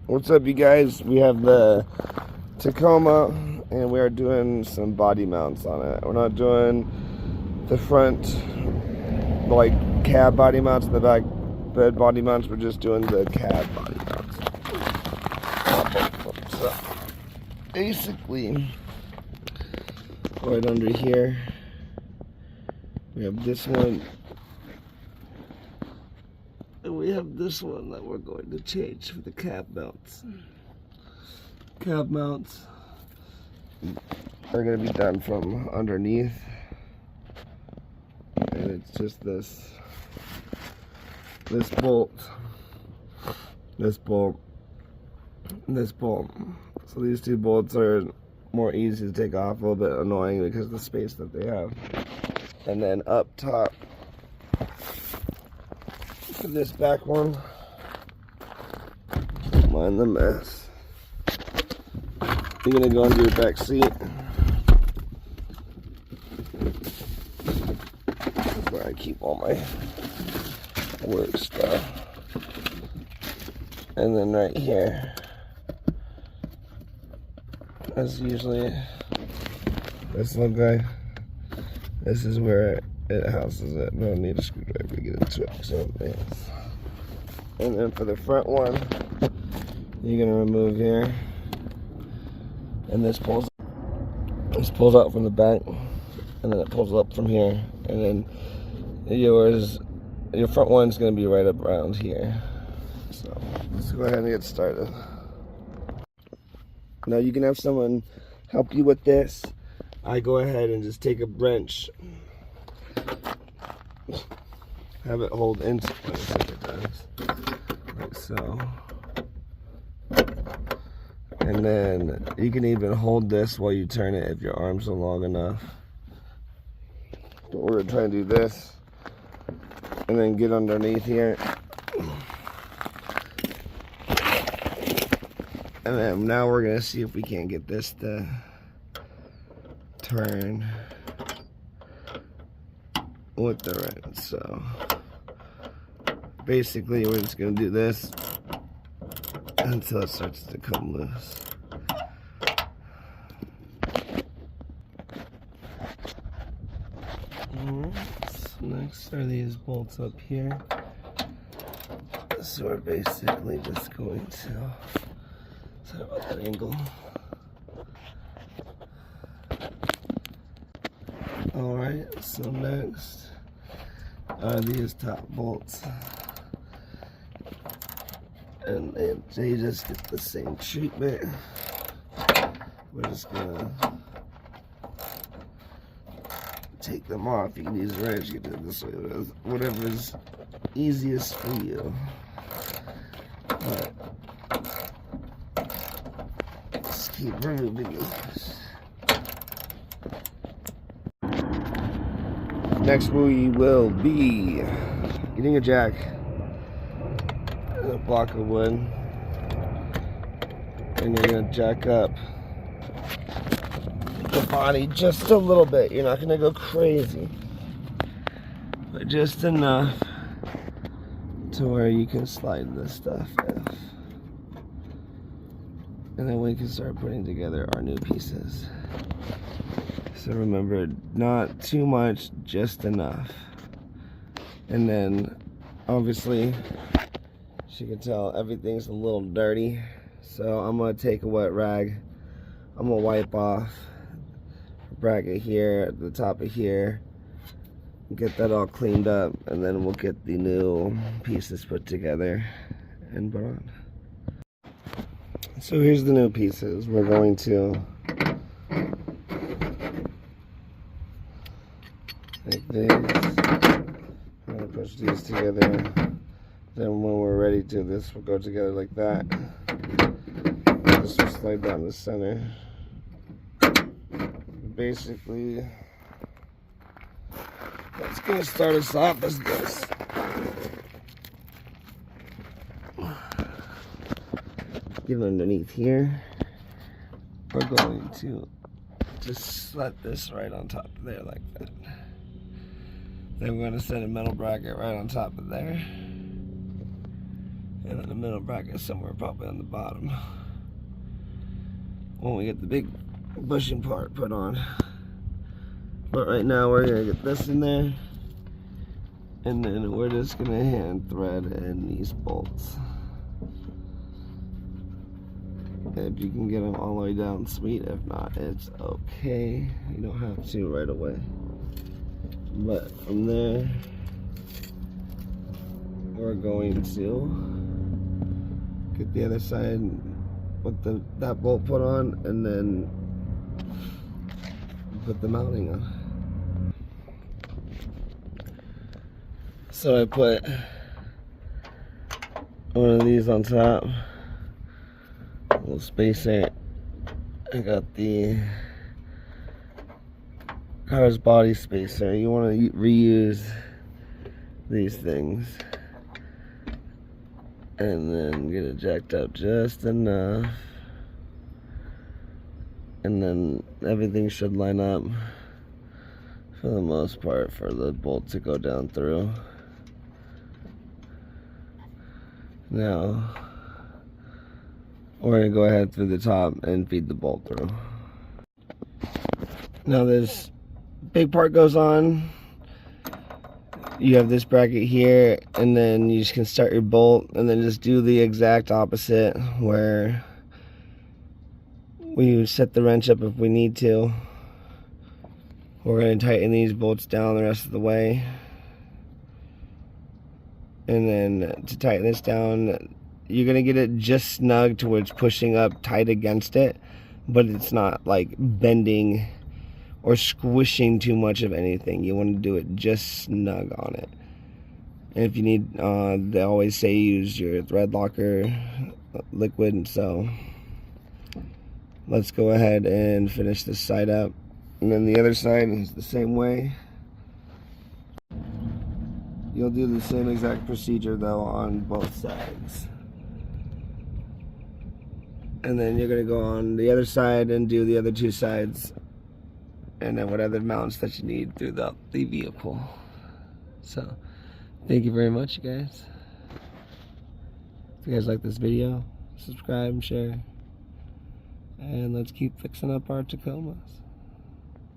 What's up, you guys? We have the Tacoma and we are doing some body mounts on it. We're not doing the front like cab body mounts and the back bed body mounts. We're just doing the cab body mounts. So basically, right under here we have this one. And we have this one that we're going to change for the cab mounts. Cab mounts are going to be done from underneath. And it's just this bolt, this bolt, and this bolt. So these two bolts are more easy to take off, a little bit annoying because of the space that they have. And then up top, for this back one, mind the mess. You're gonna go into your back seat. That's where I keep all my work stuff. And then right here, that's usually this little guy. This is where it houses it. No need a screwdriver to get into it. So, and then for the front one, you're gonna remove here, and this pulls out from the back, and then it pulls up from here, and then your front one's gonna be right up around here. So let's go ahead and get started. Now you can have someone help you with this. I go ahead and just take a wrench, have it hold into place like it does, like so. And then you can even hold this while you turn it if your arms are long enough. But we're gonna try and do this, and then get underneath here. And then now we're gonna see if we can't get this to turn with the wrench. So basically we're just gonna do this until it starts to come loose. So next are these bolts up here. So we're basically just going to, sorry about that angle. Alright, so next are these top bolts. And they just get the same treatment. We're just gonna take them off. You can use a wrench, you can do it this way, whatever is easiest for you. But just keep removing these. Next we will be getting a jack, a block of wood, and you're going to jack up the body just a little bit. You're not going to go crazy, but just enough to where you can slide this stuff in. And then we can start putting together our new pieces. So remember, not too much, just enough. And then, obviously, as you can tell, everything's a little dirty. So I'm gonna take a wet rag. I'm gonna wipe off the bracket here, at the top of here. Get that all cleaned up, and then we'll get the new pieces put together and put on. So here's the new pieces. We're going to like this. I'm gonna push these together. Then when we're ready to, this will go together like that. This will slide down the center. Basically, that's gonna start us off as this. Get underneath here. We're going to just slide this right on top of there like that. Then we're going to set a metal bracket right on top of there. And then the middle bracket somewhere probably on the bottom when we get the big bushing part put on. But right now we're gonna get this in there, and then we're just gonna hand thread in these bolts. If you can get them all the way down, sweet. If not, it's okay. You don't have to right away. But from there, we're going to get the other side with that bolt put on, and then put the mounting on. So I put one of these on top, a little spacer. I got the car's body spacer. You want to reuse these things, and then get it jacked up just enough, and then everything should line up for the most part for the bolt to go down through. Now we're gonna go ahead through the top and feed the bolt through. Now this big part goes on. You have this bracket here, and then you just can start your bolt, and then just do the exact opposite where we set the wrench up if we need to. We're going to tighten these bolts down the rest of the way, and then to tighten this down, you're going to get it just snug to where it's pushing up tight against it, but it's not like bending or squishing too much of anything. You want to do it just snug on it. And if you need, they always say use your thread locker liquid. So let's go ahead and finish this side up, and then the other side is the same way. You'll do the same exact procedure though on both sides, and then you're gonna go on the other side and do the other two sides, and then what other mounts that you need throughout the vehicle. So thank you very much, you guys. If you guys like this video, subscribe and share, and let's keep fixing up our Tacomas.